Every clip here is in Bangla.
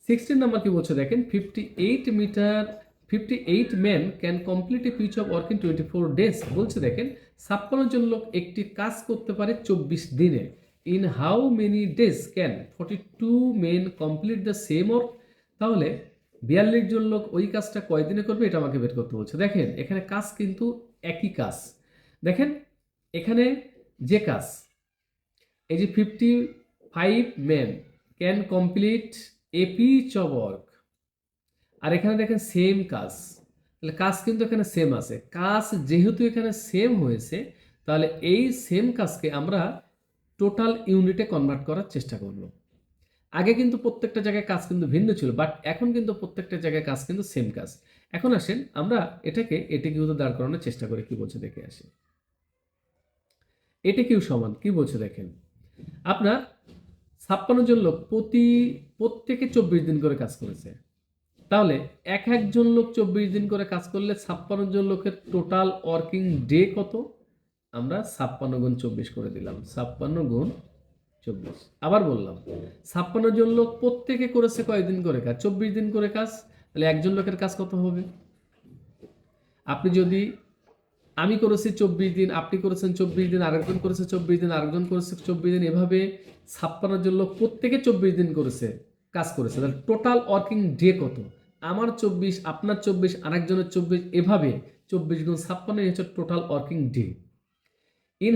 16 নাম্বার কি বলছে দেখেন, 58 men can complete a piece of work in 24 days. বলছে দেখেন 56 জন লোক একটি কাজ করতে পারে 24 দিনে। In how many days can 42 men complete the same work. তাহলে 42 জন লোক ওই কাজটা কয়দিনে করবে এটা আমাকে বের করতে বলছে। দেখেন এখানে কাজ কিন্তু একই কাজ। দেখেন এখানে যে কাজ, এই যে 55 men can complete a piece of work, আর এখানে দেখেন সেম কাজ, তাহলে কাজ কিন্তু এখানে সেম আছে। কাজ যেহেতু এখানে সেম হয়েছে, তাহলে এই সেম কাজকে আমরা টোটাল ইউনিটে কনভার্ট করার চেষ্টা করব। আগে কিন্তু প্রত্যেকটা জায়গায় কাজ কিন্তু ভিন্ন ছিল, বাট এখন কিন্তু প্রত্যেকটা জায়গায় কাজ কিন্তু সেম কাজ। এখন আসেন আমরা এটাকে এটিকিউতে দাঁড় করানোর চেষ্টা করি, কি বলছে দেখে আসি। এটিকিউ সমান কি বলছে দেখেন, আপনার 56 জন লোক প্রত্যেকে 24 দিন করে কাজ করেছে। তাহলে একজন লোক 24 দিন করে কাজ করলে 56 জন লোকের টোটাল ওয়ার্কিং ডে কত? আমরা 56 গুণ 24 করে দিলাম, 56 গুণ 24। আবার বললাম 56 জন লোক প্রত্যেকে করেছে কয়দিন করে কাজ? 24 দিন করে কাজ। তাহলে একজন লোকের কাজ কত হবে? আপনি যদি, আমি করেছি 24 দিন, আপনি করেছেন 24 দিন, আরেকজন করেছে 24 দিন, আরেকজন করেছে 24 দিন, এভাবে 56 জন লোক প্রত্যেকে 24 দিন করেছে, কাজ করেছে। তাহলে টোটাল ওয়ার্কিং ডে কত? আমার 24, আপনার 24, আরেকজনের 24, এভাবে 24 গুণ 56 হচ্ছে total working day. In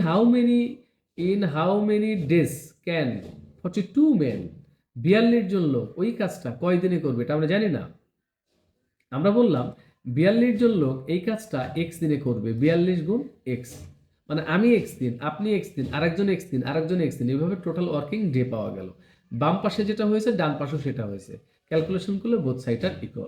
how many days can 42 men, 42 জন লোক ওই কাজটা কয় দিনে করবে এটা আমরা জানি না। আমরা বললাম 42 জন লোক এই কাজটা এক্স দিনে করবে, 42 গুণ এক্স, মানে আমি এক্স দিন, আপনি এক্স দিন, আরেকজন এক্স দিন, আরেকজন এক্স দিন, এভাবে টোটাল ওয়ার্কিং ডে পাওয়া গেল। বাম পাশে যেটা হয়েছে ডান পাশেও সেটা হয়েছে, ক্যালকুলেশন করলে বোথ সাইড আর ইকুয়াল।